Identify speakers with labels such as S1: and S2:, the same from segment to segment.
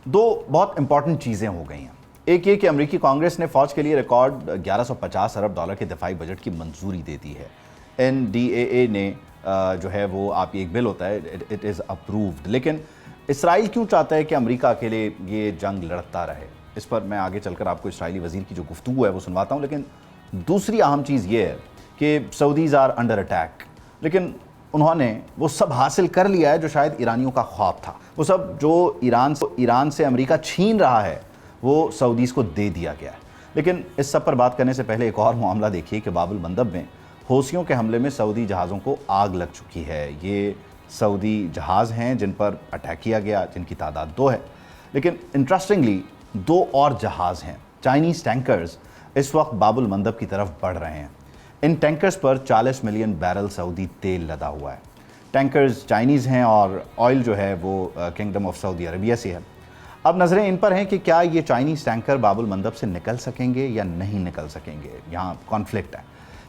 S1: دو بہت امپورٹنٹ چیزیں ہو گئی ہیں. ایک یہ کہ امریکی کانگریس نے فوج کے لیے ریکارڈ $1150 ارب کے دفاعی بجٹ کی منظوری دے دی ہے. NDAA نے جو ہے وہ آپ ایک بل ہوتا ہے اٹ از اپرووڈ. لیکن اسرائیل کیوں چاہتا ہے کہ امریکہ اکیلے یہ جنگ لڑتا رہے؟ اس پر میں آگے چل کر آپ کو اسرائیلی وزیر کی جو گفتگو ہے وہ سنواتا ہوں. لیکن دوسری اہم چیز یہ ہے کہ سعودیز آر انڈر اٹیک، لیکن انہوں نے وہ سب حاصل کر لیا ہے جو شاید ایرانیوں کا خواب تھا. وہ سب جو ایران سے امریکہ چھین رہا ہے وہ سعودیز کو دے دیا گیا ہے. لیکن اس سب پر بات کرنے سے پہلے ایک اور معاملہ دیکھیے کہ باب المندب میں حوثیوں کے حملے میں سعودی جہازوں کو آگ لگ چکی ہے. یہ سعودی جہاز ہیں جن پر اٹیک کیا گیا، جن کی تعداد 2 ہے. لیکن انٹرسٹنگلی 2 اور جہاز ہیں، چائنیز ٹینکرز، اس وقت باب المندب کی طرف بڑھ رہے ہیں. ان ٹینکرز پر 40 ملین بیرل سعودی تیل لدا ہوا ہے. ٹینکرز چائنیز ہیں اور آئل جو ہے وہ کنگڈم آف سعودی عربیہ سے ہے. اب نظریں ان پر ہیں کہ کیا یہ چائنیز ٹینکر باب المندب سے نکل سکیں گے یا نہیں نکل سکیں گے. یہاں کانفلکٹ ہے.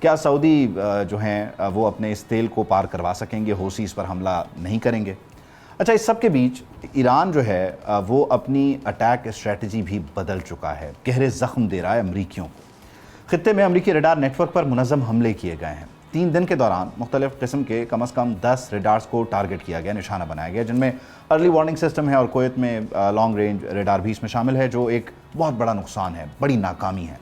S1: کیا سعودی جو ہیں وہ اپنے اس تیل کو پار کروا سکیں گے، حوثی اس پر حملہ نہیں کریں گے؟ اچھا، اس سب کے بیچ ایران جو ہے وہ اپنی اٹیک اسٹریٹجی بھی بدل چکا ہے، گہرے زخم دے رہا ہے امریکیوں کو. خطے میں امریکی ریڈار نیٹ ورک پر منظم حملے کیے گئے ہیں. 3 دن کے دوران مختلف قسم کے کم از کم 10 ریڈارز کو ٹارگٹ کیا گیا، نشانہ بنایا گیا، جن میں ارلی وارننگ سسٹم ہے اور کویت میں لانگ رینج ریڈار بھی اس میں شامل ہے، جو ایک بہت بڑا نقصان ہے، بڑی ناکامی ہے.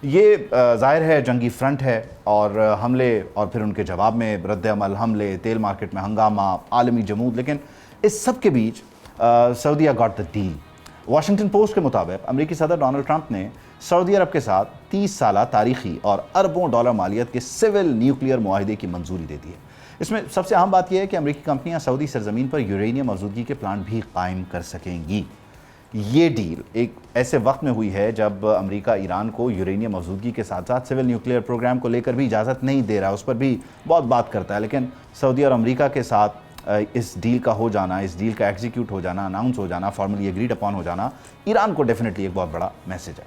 S1: یہ ظاہر ہے جنگی فرنٹ ہے اور حملے اور پھر ان کے جواب میں رد عمل، حملے، تیل مارکیٹ میں ہنگامہ، عالمی جمود. لیکن اس سب کے بیچ سعودیہ got the deal. Washington Post کے مطابق امریکی صدر ڈونلڈ ٹرمپ نے سعودی عرب کے ساتھ 30 سالہ تاریخی اور اربوں ڈالر مالیت کے سول نیوکلیئر معاہدے کی منظوری دے دی ہے. اس میں سب سے اہم بات یہ ہے کہ امریکی کمپنیاں سعودی سرزمین پر یورینیم موجودگی کے پلانٹ بھی قائم کر سکیں گی. یہ ڈیل ایک ایسے وقت میں ہوئی ہے جب امریکہ ایران کو یورینیم موجودگی کے ساتھ ساتھ سول نیوکلیئر پروگرام کو لے کر بھی اجازت نہیں دے رہا، اس پر بھی بہت بات کرتا ہے. لیکن سعودی اور امریکہ کے ساتھ اس ڈیل کا ہو جانا، اس ڈیل کا ایگزیکیوٹ ہو جانا، اناؤنس ہو جانا، فارملی ایگریڈ اپون ہو جانا، ایران کو ڈیفینیٹلی ایک بہت بڑا میسج ہے.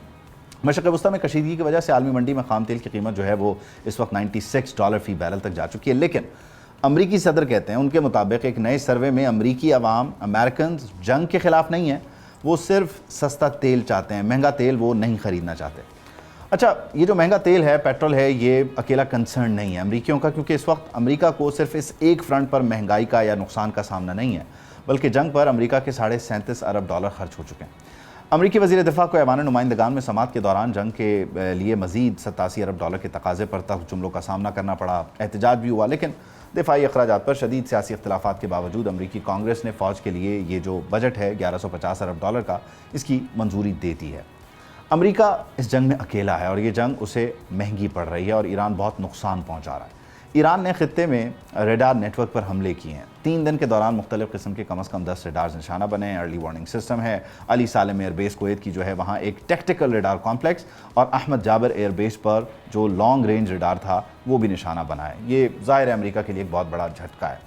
S1: مشرق وسطیٰ میں کشیدگی کی وجہ سے عالمی منڈی میں خام تیل کی قیمت جو ہے وہ اس وقت $96 فی بیرل تک جا چکی ہے. لیکن امریکی صدر کہتے ہیں، ان کے مطابق ایک نئے سروے میں امریکی عوام، امریکنز جنگ کے خلاف نہیں ہیں، وہ صرف سستا تیل چاہتے ہیں، مہنگا تیل وہ نہیں خریدنا چاہتے. اچھا، یہ جو مہنگا تیل ہے، پیٹرول ہے، یہ اکیلا کنسرن نہیں ہے امریکیوں کا، کیونکہ اس وقت امریکہ کو صرف اس ایک فرنٹ پر مہنگائی کا یا نقصان کا سامنا نہیں ہے، بلکہ جنگ پر امریکہ کے $37 ارب خرچ ہو چکے ہیں. امریکی وزیر دفاع کو ایوان نمائندگان میں سماعت کے دوران جنگ کے لیے مزید $87 ارب کے تقاضے پر تلخ جملوں کا سامنا کرنا پڑا، احتجاج بھی ہوا. لیکن دفاعی اخراجات پر شدید سیاسی اختلافات کے باوجود امریکی کانگریس نے فوج کے لیے یہ جو بجٹ ہے $1150 ارب کا، اس کی منظوری دے دی ہے. امریکہ اس جنگ میں اکیلا ہے اور یہ جنگ اسے مہنگی پڑ رہی ہے اور ایران بہت نقصان پہنچا رہا ہے. ایران نے خطے میں ریڈار نیٹ ورک پر حملے کیے ہیں. 3 دن کے دوران مختلف قسم کے کم از کم 10 ریڈارز نشانہ بنے ہیں. ارلی وارننگ سسٹم ہے، علی سالم ایئر بیس کویت کی جو ہے وہاں ایک ٹیکٹیکل ریڈار کمپلیکس، اور احمد جابر ایئر بیس پر جو لانگ رینج ریڈار تھا وہ بھی نشانہ بنا ہے. یہ ظاہر ہے امریکہ کے لیے ایک بہت بڑا جھٹکا ہے.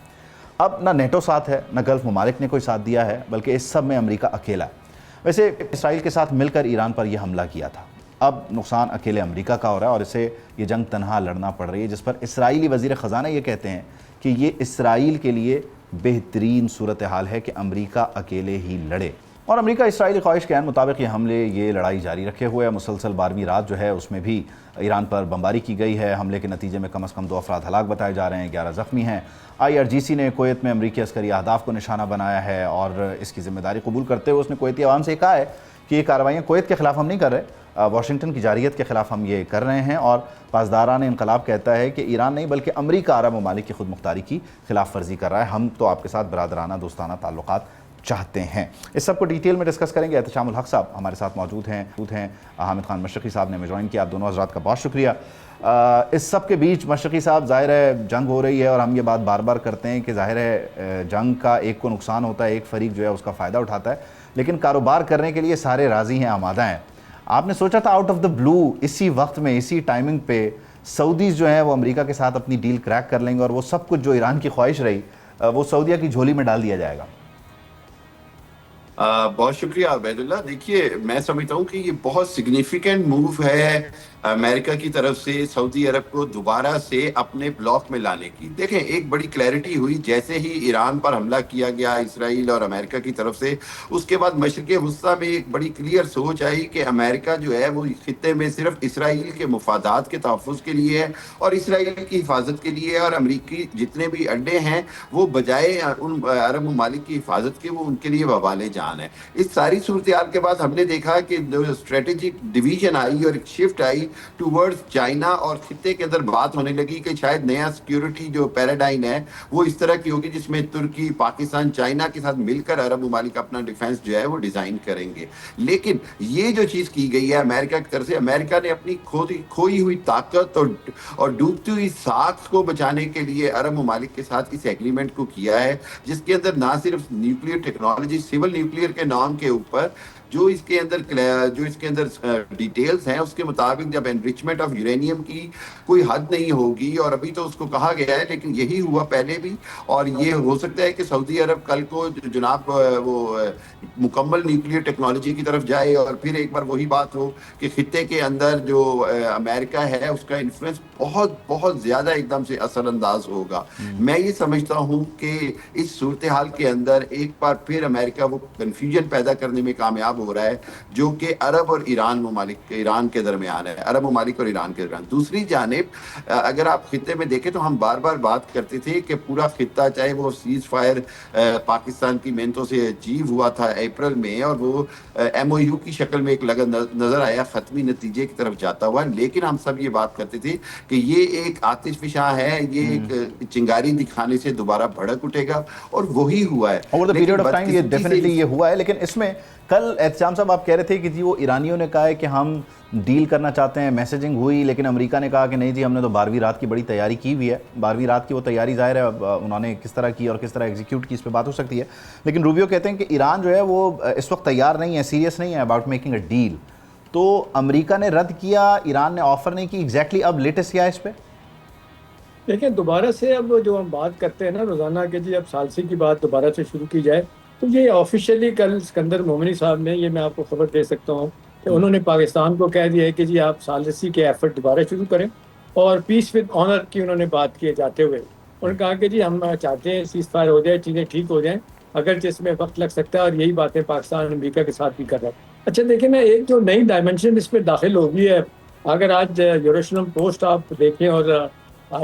S1: اب نہ نیٹو ساتھ ہے، نہ گلف ممالک نے کوئی ساتھ دیا ہے، بلکہ اس سب میں امریکہ اکیلا ہے. ویسے اسرائیل کے ساتھ مل کر ایران پر یہ حملہ کیا تھا. اب نقصان اکیلے امریکہ کا ہو رہا ہے اور اسے یہ جنگ تنہا لڑنا پڑ رہی ہے، جس پر اسرائیلی وزیر خزانہ یہ کہتے ہیں کہ یہ اسرائیل کے لیے بہترین صورتحال ہے کہ امریکہ اکیلے ہی لڑے. اور امریکہ اسرائیلی خواہش کے عین مطابق یہ حملے، یہ لڑائی جاری رکھے ہوئے ہے. مسلسل 12ویں رات جو ہے اس میں بھی ایران پر بمباری کی گئی ہے. حملے کے نتیجے میں کم از کم 2 افراد ہلاک بتائے جا رہے ہیں، 11 زخمی ہیں. IRGC نے کویت میں امریکی عسکری اہداف کو نشانہ بنایا ہے اور اس کی ذمہ داری قبول کرتے ہوئے اس نے کویتی عوام سے کہا ہے کہ یہ کارروائیاں کویت کے خلاف ہم نہیں کر رہے، واشنگٹن کی جارحیت کے خلاف ہم یہ کر رہے ہیں. اور پاسداران انقلاب کہتا ہے کہ ایران نہیں بلکہ امریکہ عرب ممالک کی خود مختاری کی خلاف ورزی کر رہا ہے. ہم تو آپ کے ساتھ برادرانہ دوستانہ تعلقات چاہتے ہیں. اس سب کو ڈیٹیل میں ڈسکس کریں گے. احتشام الحق صاحب ہمارے ساتھ موجود ہیں. حامد خان مشرقی صاحب نے ہمیں جوائن کیا. آپ دونوں حضرات کا بہت شکریہ. اس سب کے بیچ مشرقی صاحب، ظاہر ہے جنگ ہو رہی ہے اور ہم یہ بات بار بار کرتے ہیں کہ ظاہر ہے جنگ کا ایک کو نقصان ہوتا ہے، ایک فریق جو ہے اس کا فائدہ اٹھاتا ہے، لیکن کاروبار کرنے کے لیے سارے راضی ہیں، آمادہ ہیں. آپ نے سوچا تھا آؤٹ آف دا بلو اسی وقت میں، اسی ٹائمنگ پہ سعودیز جو ہیں وہ امریکہ کے ساتھ اپنی ڈیل کریک کر لیں گے اور وہ سب کچھ جو ایران کی خواہش رہی وہ سعودیہ کی جھولی میں ڈال دیا جائے گا؟
S2: بہت شکریہ عبید اللہ. دیکھیے میں سمجھتا ہوں کہ یہ بہت سگنیفیکنٹ موو ہے امریکہ کی طرف سے سعودی عرب کو دوبارہ سے اپنے بلاک میں لانے کی. دیکھیں ایک بڑی کلیئرٹی ہوئی جیسے ہی ایران پر حملہ کیا گیا اسرائیل اور امریکہ کی طرف سے، اس کے بعد مشرق وسطیٰ میں ایک بڑی کلیئر سوچ آئی کہ امریکہ جو ہے وہ خطے میں صرف اسرائیل کے مفادات کے تحفظ کے لیے ہے اور اسرائیل کی حفاظت کے لیے ہے، اور امریکی جتنے بھی اڈے ہیں وہ بجائے ان عرب ممالک کی حفاظت کے وہ ان کے لیے وبال جان ہے. اس ساری صورتحال کے بعد ہم نے دیکھا کہ جو اسٹریٹجک ڈویژن آئی اور ایک شفٹ آئی ٹورڈز چائنا، اور خطے کے اندر بات ہونے لگی کہ شاید نیا سیکیورٹی جو پیراڈائم ہے وہ اس طرح کی ہوگی جس میں ترکی، پاکستان، چائنا کے ساتھ مل کر عرب ممالک اپنا ڈیفنس جو ہے وہ ڈیزائن کریں گے. لیکن یہ جو چیز کی گئی ہے امریکہ کی طرف سے، امریکہ نے اپنی کھوئی ہوئی طاقت اور ڈوبتی ہوئی ساکھ کو بچانے کے لیے عرب ممالک کے ساتھ اس ایگریمنٹ کو کیا ہے، جس کے اندر نہ صرف نیوکلیئر ٹیکنالوجی، سول نیوکلیئر کے نام کے اوپر جو اس کے اندر ڈیٹیلز ہیں اس کے مطابق جب انریچمنٹ آف یورینیم کی کوئی حد نہیں ہوگی، اور ابھی تو اس کو کہا گیا ہے لیکن یہی ہوا پہلے بھی، اور یہ ہو سکتا ہے کہ سعودی عرب کل کو جناب وہ مکمل نیوکلیئر ٹیکنالوجی کی طرف جائے، اور پھر ایک بار وہی بات ہو کہ خطے کے اندر جو امریکہ ہے اس کا انفلوئنس بہت بہت زیادہ ایک دم سے اثر انداز ہوگا. میں یہ سمجھتا ہوں کہ اس صورتحال کے اندر ایک بار پھر امریکہ وہ کنفیوژن پیدا کرنے میں کامیاب ہو رہا ہے جو کہ عرب اور ایران کے درمیان ہے، عرب ممالک اور ایران کے درمیان. دوسری جانب اگر آپ خطے میں دیکھیں تو ہم بار بار بات کرتے تھے کہ پورا خطہ چاہے وہ سیز فائر پاکستان کی محنتوں سے اچیو ہوا تھا اپریل میں، اور وہ ایم او یو کی شکل میں ایک لگن نظر آیا ختمی نتیجے کی طرف جاتا ہوا، لیکن ہم سب یہ بات کرتے تھے کہ یہ ایک آتش فشاں ہے، یہ ایک چنگاری دکھانے سے دوبارہ بھڑک اٹھے گا، اور وہی ہوا ہے.
S1: Over the period of time یہ ڈیفینیٹلی یہ ہوا ہے. لیکن اس میں کل احتشام صاحب آپ کہہ رہے تھے کہ جی وہ ایرانیوں نے کہا ہے کہ ہم ڈیل کرنا چاہتے ہیں، میسیجنگ ہوئی، لیکن امریکہ نے کہا کہ نہیں جی ہم نے تو 12ویں رات کی بڑی تیاری کی ہوئی ہے. 12ویں رات کی وہ تیاری ظاہر ہے انہوں نے کس طرح کی اور کس طرح ایگزیکیوٹ کی اس پہ بات ہو سکتی ہے، لیکن روبیو کہتے ہیں کہ ایران جو ہے وہ اس وقت تیار نہیں ہے، سیریس نہیں ہے اباؤٹ میکنگ اے ڈیل. تو امریکہ نے رد کیا، ایران نے آفر نہیں کی، ایگزیکٹلی اب لیٹسٹ کیا ہے اس پہ؟
S3: دیکھیں دوبارہ سے اب جو ہم بات کرتے ہیں نا روزانہ کہ جی اب ثالثی کی بات دوبارہ سے شروع کی جائے، تو یہ آفیشیلی کل اسکندر مومنی صاحب نے، یہ میں آپ کو خبر دے سکتا ہوں کہ انہوں نے پاکستان کو کہہ دیا ہے کہ جی آپ ثالثی کے ایفرٹ دوبارہ شروع کریں، اور پیس ود آنر کی انہوں نے بات کیے جاتے ہوئے انہوں نے کہا کہ جی ہم چاہتے ہیں سیز فائر ہو جائے، چیزیں ٹھیک ہو جائیں، اگرچہ اس میں وقت لگ سکتا ہے، اور یہی باتیں پاکستان امریکہ کے ساتھ بھی کر رہا ہے. اچھا دیکھیں نا، ایک جو نئی ڈائمنشن اس پہ داخل ہو گئی ہے، اگر آج یروشلم پوسٹ آپ دیکھیں اور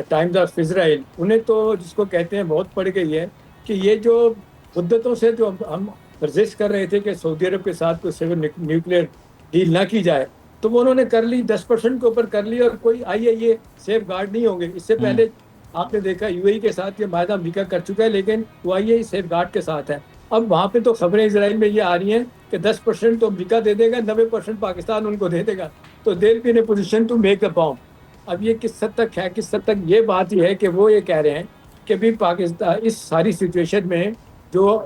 S3: ٹائمز آف اسرائیل، انہیں تو جس کو کہتے ہیں بہت پڑ گئی ہے کہ یہ جو مدتوں سے جو ہم ورزش کر رہے تھے کہ سعودی عرب کے ساتھ کوئی سول نیوکلیئر ڈیل نہ کی جائے، تو وہ انہوں نے کر لی، 10% کے اوپر کر لی، اور کوئی آئیے یہ سیف گارڈ نہیں ہوں گے. اس سے پہلے آپ نے دیکھا یو اے ای کے ساتھ یہ معاہدہ امریکہ کر چکا ہے، لیکن وہ آئیے سیف گارڈ کے ساتھ ہے. اب وہاں پہ تو خبریں اسرائیل میں یہ آ رہی ہیں کہ 10% تو امریکہ دے دے گا، 90% پاکستان ان کو دے دے گا، تو they be in a position to make a bomb. اب یہ کس حد تک ہے، کس حد تک یہ بات یہ ہے کہ وہ یہ کہہ رہے ہیں کہ بھی پاکستان اس ساری سچویشن میں جو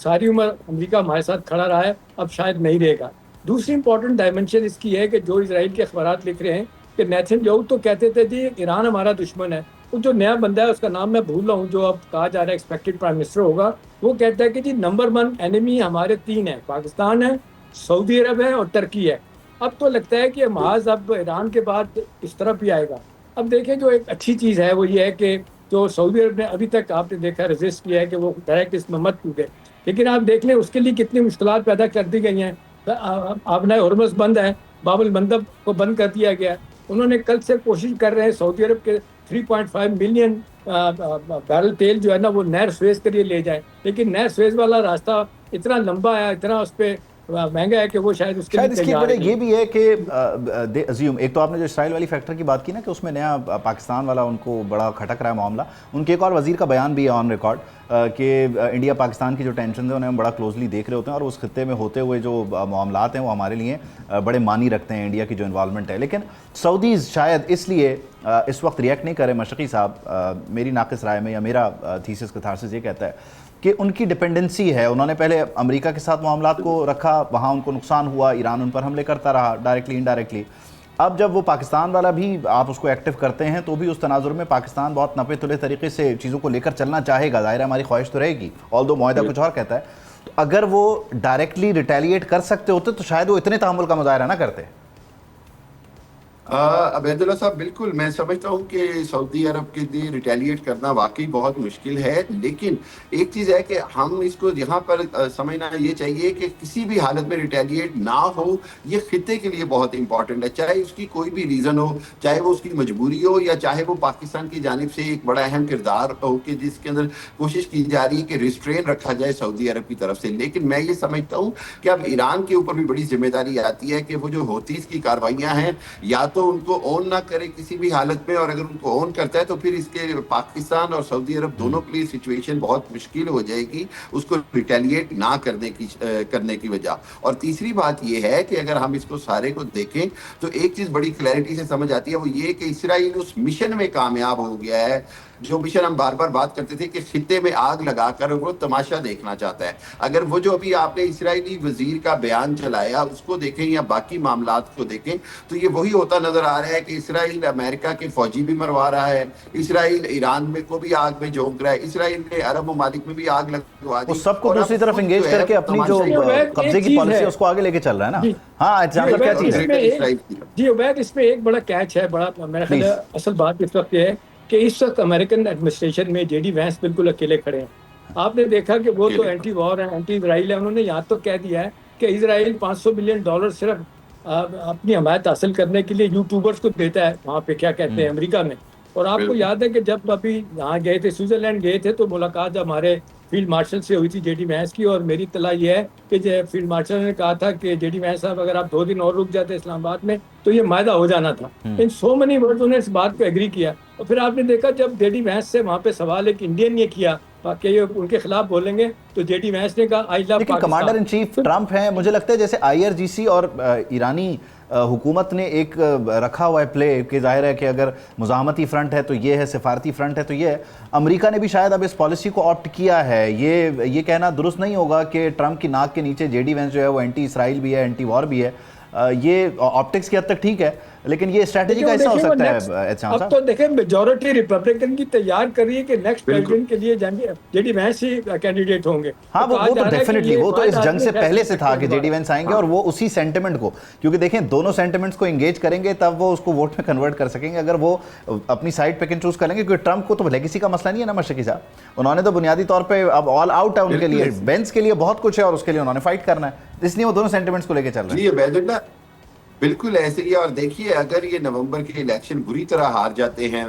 S3: ساری عمر امریکہ ہمارے ساتھ کھڑا رہا ہے اب شاید نہیں رہے گا. دوسری امپورٹنٹ ڈائمنشن اس کی ہے کہ جو اسرائیل کے اخبارات لکھ رہے ہیں کہ نیتن یاہو تو کہتے تھے جی ایران ہمارا دشمن ہے، وہ جو نیا بندہ ہے اس کا نام میں بھول رہا ہوں جو اب کہا جا رہا ہے ایکسپیکٹڈ پرائم منسٹر ہوگا، وہ کہتا ہے کہ جی نمبر 1 اینیمی ہمارے 3 ہیں، پاکستان ہے، سعودی عرب ہے اور ترکی ہے. اب تو لگتا ہے کہ محاذ اب ایران کے بعد اس طرف بھی آئے گا. اب دیکھیں جو ایک اچھی چیز ہے وہ یہ ہے کہ جو سعودی عرب نے ابھی تک آپ نے دیکھا ریزسٹ کیا ہے کہ وہ ڈائریکٹ اس میں مت کودے، لیکن آپ دیکھ لیں اس کے لیے کتنی مشکلات پیدا کر دی گئی ہیں. آبنائے ہرمز بند ہے، باب المندب کو بند کر دیا گیا. انہوں نے کل سے کوشش کر رہے ہیں سعودی عرب کے 3.5 ملین بیرل تیل جو ہے نا وہ نہر سویز کے لیے لے جائیں، لیکن نہر سویز والا راستہ اتنا لمبا ہے، اتنا اس پہ مہنگا ہے کہ وہ شاید اس کے لیے تیار ہے.
S1: یہ بھی ہے کہ ایک تو آپ نے جو اسرائیل والی فیکٹر کی بات کی نا کہ اس میں نیا پاکستان والا ان کو بڑا کھٹک رہا ہے معاملہ، ان کے ایک اور وزیر کا بیان بھی ہے آن ریکارڈ کہ انڈیا پاکستان کی جو ٹینشنز ہیں انہیں ہم بڑا کلوزلی دیکھ رہے ہوتے ہیں، اور اس خطے میں ہوتے ہوئے جو معاملات ہیں وہ ہمارے لیے بڑے معنی رکھتے ہیں، انڈیا کی جو انوالومنٹ ہے. لیکن سعودیز شاید اس لیے اس وقت ریئیکٹ نہیں کرے. مشرقی صاحب میری ناقص رائے میں یا میرا تھیسس کتھارسس یہ کہتا ہے کہ ان کی ڈپینڈنسی ہے، انہوں نے پہلے امریکہ کے ساتھ معاملات کو رکھا، وہاں ان کو نقصان ہوا، ایران ان پر حملے کرتا رہا ڈائریکٹلی انڈائریکٹلی. اب جب وہ پاکستان والا بھی آپ اس کو ایکٹیو کرتے ہیں تو بھی اس تناظر میں پاکستان بہت نپے تلے طریقے سے چیزوں کو لے کر چلنا چاہے گا، ظاہر ہے ہماری خواہش تو رہے گی، آلدو معاہدہ کچھ اور کہتا ہے. اگر وہ ڈائریکٹلی ریٹیلیٹ کر سکتے ہوتے تو شاید وہ اتنے تحمل کا مظاہرہ نہ کرتے.
S2: عبید اللہ صاحب بالکل میں سمجھتا ہوں کہ سعودی عرب کے لیے ریٹیلیٹ کرنا واقعی بہت مشکل ہے، لیکن ایک چیز ہے کہ ہم اس کو یہاں پر سمجھنا یہ چاہیے کہ کسی بھی حالت میں ریٹیلیٹ نہ ہو. یہ خطے کے لیے بہت امپورٹنٹ ہے، چاہے اس کی کوئی بھی ریزن ہو، چاہے وہ اس کی مجبوری ہو یا چاہے وہ پاکستان کی جانب سے ایک بڑا اہم کردار ہو کہ جس کے اندر کوشش کی جا رہی ہے کہ ریسٹرین رکھا جائے سعودی عرب کی طرف سے. لیکن میں یہ سمجھتا ہوں کہ اب ایران کے اوپر بھی بڑی ذمہ داری آتی ہے کہ وہ جو ہوتیز کی کارروائیاں ہیں یا تو ان کو اون نہ کرے کسی بھی حالت میں، اور اگر ان کو اون کرتا ہے تو پھر اس کے پاکستان اور سعودی عرب دونوں کے لیے سچویشن بہت مشکل ہو جائے گی اس کو ریٹیلیٹ نہ کرنے کی وجہ. اور تیسری بات یہ ہے کہ اگر ہم اس کو سارے کو دیکھیں تو ایک چیز بڑی کلیئرٹی سے سمجھ آتی ہے، وہ یہ کہ اسرائیل اس مشن میں کامیاب ہو گیا ہے جو مشن ہم بار بار بات کرتے تھے کہ خطے میں آگ لگا کر وہ تماشا دیکھنا چاہتا ہے. اگر وہ جو ابھی آپ نے اسرائیلی وزیر کا بیان چلایا اس کو دیکھیں یا باقی معاملات کو دیکھیں تو یہ وہی ہوتا نظر آ رہا ہے کہ اسرائیل امریکہ کے فوجی بھی مروا رہا ہے، اسرائیل ایران میں کو بھی آگ میں جھونک رہا ہے، اسرائیل نے عرب ممالک میں بھی آگ لگوا دی،
S1: وہ سب کو دوسری طرف انگیج کر کے اپنی جو قبضے کی پالیسی ہے اس کو آگے لے کے چل رہا ہے نا. ہاں ایگزامپل کیا چیز ہے
S3: جی عبید، اس میں ایک بڑا کیچ ہے، بڑا میرا خیال ہے اصل بات اس وقت یہ ہے کہ اس وقت امریکن ایڈمنسٹریشن میں جے ڈی وینس بالکل اکیلے کھڑے ہیں. آپ نے دیکھا کہ وہ تو اینٹی وار ہیں، اینٹی اسرائیل ہے. انہوں نے یہاں تو کہہ دیا ہے کہ اسرائیل $500 بلین صرف اپنی حمایت حاصل کرنے کے لیے یوٹیوبرز کو دیتا ہے وہاں پہ، کیا کہتے ہیں، امریکہ میں. اور آپ کو یاد ہے کہ جب ابھی یہاں گئے تھے، سوئٹزرلینڈ گئے تھے، تو ملاقات جب ہمارے فیلڈ مارشل سے ہوئی تھی جے ڈی وینس کی، اور میری اطلاع یہ ہے کہ فیلڈ مارشل نے کہا تھا کہ جے ڈی وینس صاحب اگر آپ 2 دن اور رک جاتے اسلام آباد میں تو یہ معاہدہ ہو جانا تھا. ان سو مینی ورڈز انہوں نے اس بات کو ایگری کیا. اور پھر آپ نے دیکھا جب جے ڈی وینس سے وہاں پہ سوال ایک انڈین نے کیا کہ یہ ان کے خلاف بولیں گے تو جے ڈی وینس نے کہا آئی لو پاکستان.
S1: لیکن کمانڈر ان چیف ٹرمپ ہیں، مجھے لگتا ہے جیسے IRGC اور ایرانی حکومت نے ایک رکھا ہوا ہے پلے کہ ظاہر ہے کہ اگر مزاحمتی فرنٹ ہے تو یہ ہے، سفارتی فرنٹ ہے تو یہ ہے. امریکہ نے بھی شاید اب اس پالیسی کو آپٹ کیا ہے. یہ کہنا درست نہیں ہوگا کہ ٹرمپ کی ناک کے نیچے جے ڈی وینس جو ہے وہ اینٹی اسرائیل بھی ہے، اینٹی وار بھی ہے. یہ آپٹکس کی حد تک ٹھیک ہے لیکن یہ اسٹریٹجی کا حصہ ہو سکتا ہے.
S3: اب تو دیکھیں میجورٹی ریپبلکن کی تیار کر رہی ہے کہ نیکسٹ پریزیڈنٹ کے لیے جے ڈی وینس ہی کینڈیڈیٹ ہوں گے.
S1: ہاں وہ تو ڈیفینیٹلی، وہ تو اس جنگ سے پہلے سے تھا کہ جے ڈی وینس آئیں گے، اور وہ اسی سینٹیمنٹ کو، کیونکہ دیکھیں دونوں سینٹیمنٹس کو انگیج کریں گے تب وہ اس کو ووٹ میں کنورٹ کر سکیں گے. اگر وہ اپنی سائڈ پک اینڈ چوز کریں گے، کیونکہ ٹرمپ کو تو لیگیسی کا مسئلہ نہیں ہے نا مشرقی صاحب، انہوں نے تو بنیادی طور پہ اب آل آؤٹ ہے ان کے لیے، بینس کے لیے بہت کچھ ہے اور اس کے لیے انہوں نے فائٹ کرنا ہے، اس لیے وہ دونوں سینٹیمنٹس کو لے کے چل رہے ہیں.
S2: جی عبید اللہ بالکل ایسے ہی. اور دیکھیے اگر یہ نومبر کے الیکشن بری طرح ہار جاتے ہیں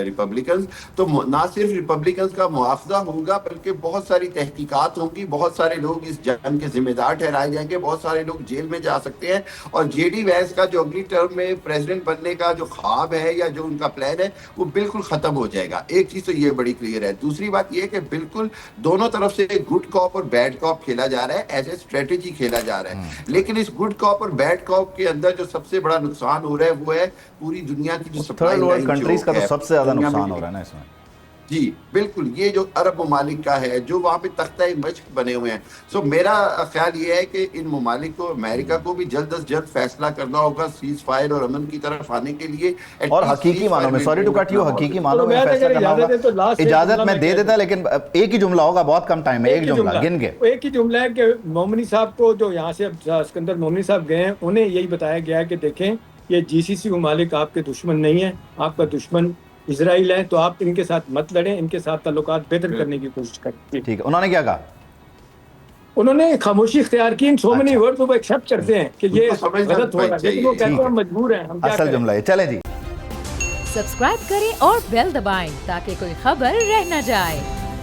S2: ریپبلکنز تو نہ صرف ریپبلکنز کا مواخذہ ہوگا بلکہ بہت ساری تحقیقات ہوں گی، بہت سارے لوگ اس جنگ کے ذمہ دار ٹھہرائے جائیں گے، بہت سارے لوگ جیل میں جا سکتے ہیں، اور جے ڈی وینس کا جو اگلی ٹرم میں پریزیڈنٹ بننے کا جو خواب ہے یا جو ان کا پلان ہے وہ بالکل ختم ہو جائے گا. ایک چیز تو یہ بڑی کلیئر ہے. دوسری بات یہ کہ بالکل دونوں طرف سے گڈ کاپ اور بیڈ کاپ کھیلا جا رہا ہے، ایز اے اسٹریٹجی کھیلا جا رہا ہے. لیکن اس گڈ کاپ اور بیڈ کاپ کے اندر جو سب سے بڑا نقصان ہو رہا ہے وہ ہے پوری دنیا کی جو سپلائی
S1: تھرڈ ورلڈ کنٹریز کا تو سب سے زیادہ نقصان ہو رہا ہے نا اس میں.
S2: جی بالکل، یہ جو عرب ممالک کا ہے جو وہاں پہ تختہ مشق بنے ہوئے ہیں. سو میرا خیال یہ ہے کہ ان ممالک کو، امریکہ کو بھی جلد از جلد فیصلہ کرنا ہوگا سیز فائر اور امن کی طرف آنے کے لیے،
S1: اور حقیقی معنوں میں، سوری ٹو کٹ یو، حقیقی معنوں میں فیصلہ کرنا ہوگا. اجازت میں دے دیتا لیکن ایک ہی جملہ ہوگا، بہت کم ٹائم ہے، ایک جملہ گن کے.
S3: ایک ہی جملہ ہے کہ مومنی صاحب کو جو یہاں سے اسکندر مومنی صاحب گئے ہیں انہیں یہی بتایا گیا ہے کہ دیکھیں یہ GCC ممالک آپ کے دشمن نہیں ہیں، آپ کا دشمن اسرائیل ہے، تو آپ ان کے ساتھ مت لڑیں، ان کے ساتھ تعلقات بہتر کرنے کی کوشش کریں. ٹھیک
S1: ہے. انہوں نے کیا کہا؟
S3: انہوں نے خاموشی اختیار کی. ان سو مینی ورڈز وہ ایکسیپٹ کرتے ہیں کہ یہ غلط ہو رہا ہے لیکن وہ کہتے ہیں ہم مجبور ہیں.
S1: اصل جملہ ہے. چلیں جی
S4: سبسکرائب کریں اور بیل دبائیں تاکہ کوئی خبر رہ نہ جائے.